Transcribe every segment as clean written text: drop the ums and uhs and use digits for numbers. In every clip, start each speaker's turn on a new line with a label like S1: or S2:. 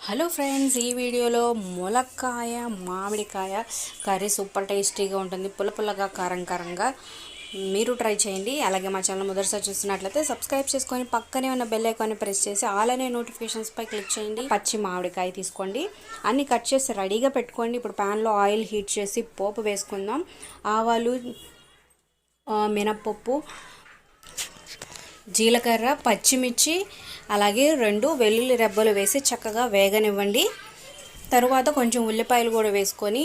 S1: Hello friends, ఈ వీడియోలో ములక్కాయ మామిడికాయ కర్రీ సూపర్ టేస్టీగా ఉంటుంది. పుల్లగా కారంగా మీరు ట్రై చేయండి. అలాగే మా ఛానల్ మొదటిసారి చూస్తున్నట్లయితే సబ్స్క్రైబ్ చేసుకొని పక్కనే ఉన్న బెల్ ఐకాన్ని ప్రెస్ చేసి ఆల్ అనే నోటిఫికేషన్స్పై క్లిక్ చేయండి. పచ్చి మామిడికాయ తీసుకోండి, అన్ని కట్ చేసి రెడీగా పెట్టుకోండి. ఇప్పుడు ప్యాన్లో ఆయిల్ హీట్ చేసి పోపు వేసుకుందాం. ఆవాలు, మినప్పప్పు, జీలకర్ర, పచ్చిమిర్చి, అలాగే 2 వెల్లుల్లి రెబ్బలు వేసి చక్కగా వేగనివ్వండి. తరువాత కొంచెం ఉల్లిపాయలు కూడా వేసుకొని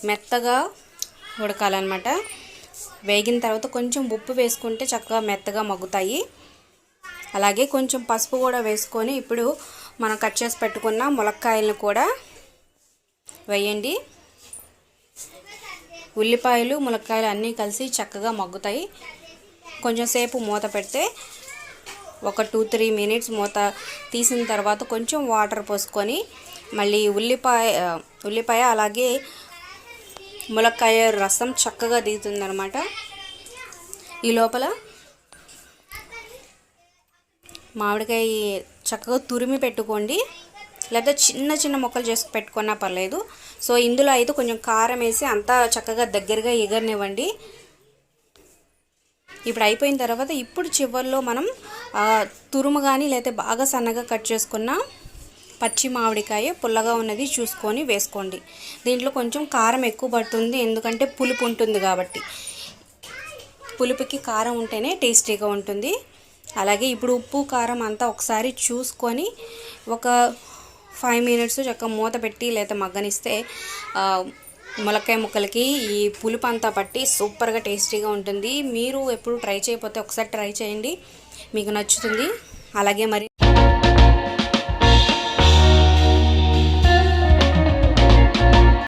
S1: మెత్తగా ఉడకాలన్నమాట. వేగిన తర్వాత కొంచెం ఉప్పు వేసుకుంటే చక్కగా మెత్తగా మగ్గుతాయి. అలాగే కొంచెం పసుపు కూడా వేసుకొని ఇప్పుడు మనం కట్ చేసి పెట్టుకున్న ములక్కాయలను కూడా వేయండి. ఉల్లిపాయలు, ములక్కాయలు అన్నీ కలిసి చక్కగా మగ్గుతాయి. కొంచెం సేపు మూత పెడితే ఒక 2-3 మినిట్స్ మూత తీసిన తర్వాత కొంచెం వాటర్ పోసుకొని మళ్ళీ ఉల్లిపాయ అలాగే ములక్కాయ రసం చక్కగా దిగుతుందన్నమాట. ఈ లోపల మామిడికాయ చక్కగా తురిమి పెట్టుకోండి, లేదా చిన్న ముక్కలు చేసి పెట్టుకున్నా పర్లేదు. సో ఇందులో అయితే కొంచెం కారం వేసి అంతా చక్కగా దగ్గరగా ఎగరనివ్వండి. ఇప్పుడు అయిపోయిన తర్వాత ఇప్పుడు చివరిలో మనం తురుము కానీ లేకపోతే బాగా సన్నగా కట్ చేసుకున్న పచ్చి మామిడికాయ పుల్లగా ఉన్నది చూసుకొని వేసుకోండి. దీంట్లో కొంచెం కారం ఎక్కువ పడుతుంది, ఎందుకంటే పులుపు ఉంటుంది కాబట్టి. పులుపుకి కారం ఉంటేనే టేస్టీగా ఉంటుంది. అలాగే ఇప్పుడు ఉప్పు కారం అంతా ఒకసారి చూసుకొని ఒక 5 మినిట్స్ చక్కగా మూత పెట్టి లేదా మగ్గనిస్తే ములక్కాయ ముక్కలకి ఈ పులుపు అంతా పట్టి సూపర్గా టేస్టీగా ఉంటుంది. మీరు ఎప్పుడు ట్రై చేయకపోతే ఒకసారి ట్రై చేయండి, మీకు నచ్చుతుంది. అలాగే మరి